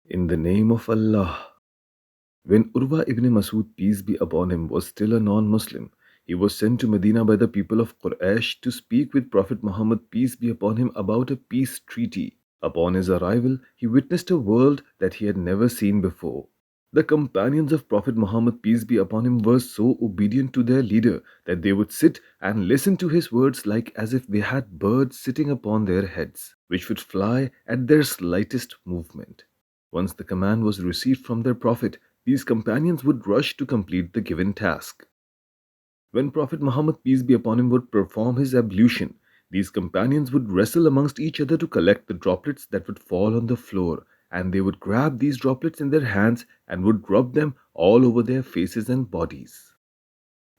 In the name of Allah. When Urwa ibn Masud, peace be upon him, was still a non-Muslim, he was sent to Medina by the people of Quraysh to speak with Prophet Muhammad, peace be upon him, about a peace treaty. Upon his arrival, he witnessed a world that he had never seen before. The companions of Prophet Muhammad, peace be upon him, were so obedient to their leader that they would sit and listen to his words like as if they had birds sitting upon their heads, which would fly at their slightest movement. Once the command was received from their Prophet, these companions would rush to complete the given task. When Prophet Muhammad, peace be upon him, would perform his ablution, these companions would wrestle amongst each other to collect the droplets that would fall on the floor, and they would grab these droplets in their hands and would rub them all over their faces and bodies.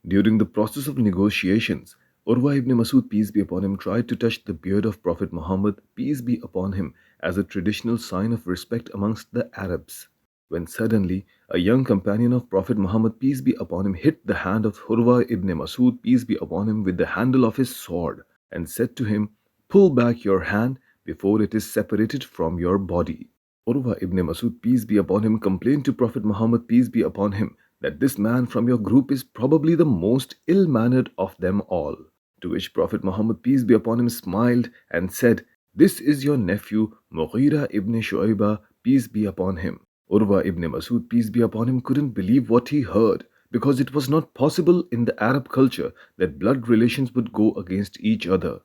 During the process of negotiations, Urwa ibn Masud, peace be upon him, tried to touch the beard of Prophet Muhammad, peace be upon him, as a traditional sign of respect amongst the Arabs, when suddenly a young companion of Prophet Muhammad, peace be upon him, hit the hand of Urwa ibn Masud, peace be upon him, with the handle of his sword and said to him, "Pull back your hand before it is separated from your body." Urwa ibn Masud, peace be upon him, complained to Prophet Muhammad, peace be upon him, that this man from your group is probably the most ill-mannered of them all. To which Prophet Muhammad, peace be upon him, smiled and said, "This is your nephew Mughira ibn Shu'aybah, peace be upon him." Urwa ibn Masud, peace be upon him, couldn't believe what he heard, because it was not possible in the Arab culture that blood relations would go against each other.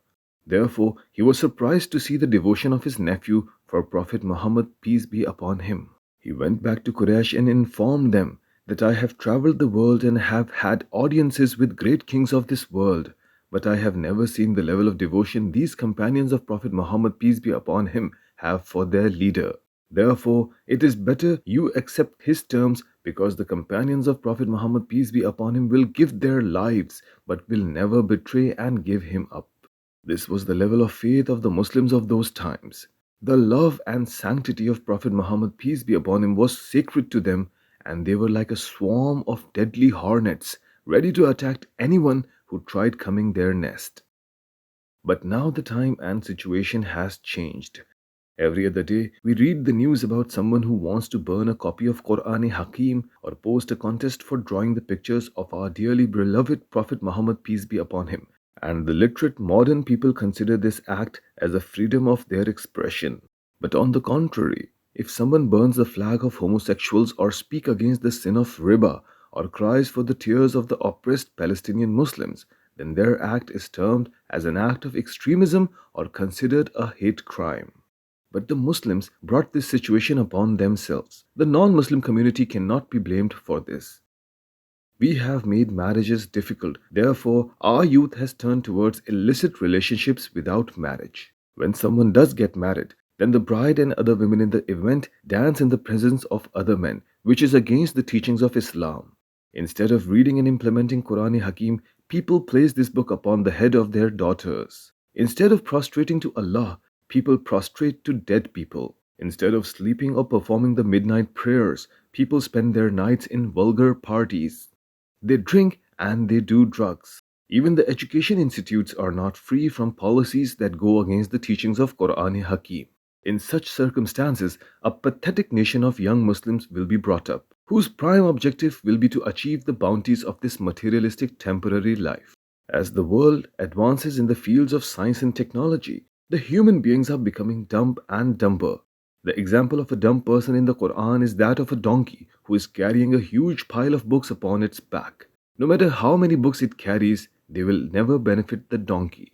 Therefore, he was surprised to see the devotion of his nephew for Prophet Muhammad, peace be upon him. He went back to Quraysh and informed them that I have traveled the world and have had audiences with great kings of this world, but I have never seen the level of devotion these companions of Prophet Muhammad, peace be upon him, have for their leader. Therefore, it is better you accept his terms, because the companions of Prophet Muhammad, peace be upon him, will give their lives but will never betray and give him up. This was the level of faith of the Muslims of those times. The love and sanctity of Prophet Muhammad, peace be upon him, was sacred to them, and they were like a swarm of deadly hornets, ready to attack anyone who tried coming their nest. But now the time and situation has changed. Every other day, we read the news about someone who wants to burn a copy of Quran Hakim or post a contest for drawing the pictures of our dearly beloved Prophet Muhammad, peace be upon him. And the literate modern people consider this act as a freedom of their expression. But on the contrary, if someone burns the flag of homosexuals or speak against the sin of riba or cries for the tears of the oppressed Palestinian Muslims, then their act is termed as an act of extremism or considered a hate crime. But the Muslims brought this situation upon themselves. The non-Muslim community cannot be blamed for this. We have made marriages difficult. Therefore, our youth has turned towards illicit relationships without marriage. When someone does get married, then the bride and other women in the event dance in the presence of other men, which is against the teachings of Islam. Instead of reading and implementing Quran Hakim, people place this book upon the head of their daughters. Instead of prostrating to Allah, people prostrate to dead people. Instead of sleeping or performing the midnight prayers, people spend their nights in vulgar parties. They drink and they do drugs. Even the education institutes are not free from policies that go against the teachings of Quran Hakim. In such circumstances, a pathetic nation of young Muslims will be brought up, whose prime objective will be to achieve the bounties of this materialistic temporary life. As the world advances in the fields of science and technology, the human beings are becoming dumb and dumber. The example of a dumb person in the Quran is that of a donkey who is carrying a huge pile of books upon its back. No matter how many books it carries, they will never benefit the donkey.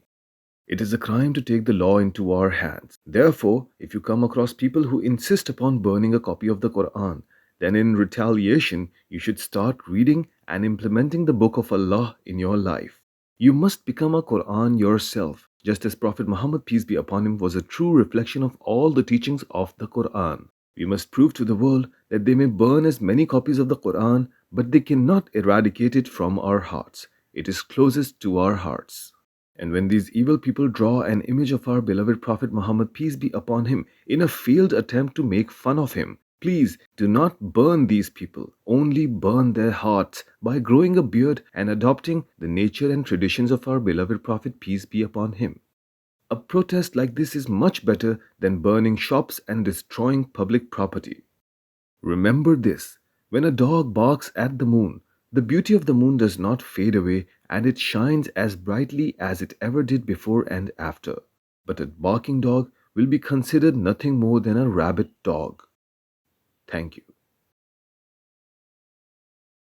It is a crime to take the law into our hands. Therefore, if you come across people who insist upon burning a copy of the Quran, then in retaliation, you should start reading and implementing the Book of Allah in your life. You must become a Quran yourself, just as Prophet Muhammad, peace be upon him, was a true reflection of all the teachings of the Quran. We must prove to the world that they may burn as many copies of the Quran, but they cannot eradicate it from our hearts. It is closest to our hearts. And when these evil people draw an image of our beloved Prophet Muhammad, peace be upon him, in a failed attempt to make fun of him, please do not burn these people, only burn their hearts by growing a beard and adopting the nature and traditions of our beloved Prophet, peace be upon him. A protest like this is much better than burning shops and destroying public property. Remember this: when a dog barks at the moon, the beauty of the moon does not fade away and it shines as brightly as it ever did before and after. But a barking dog will be considered nothing more than a rabid dog. Thank you.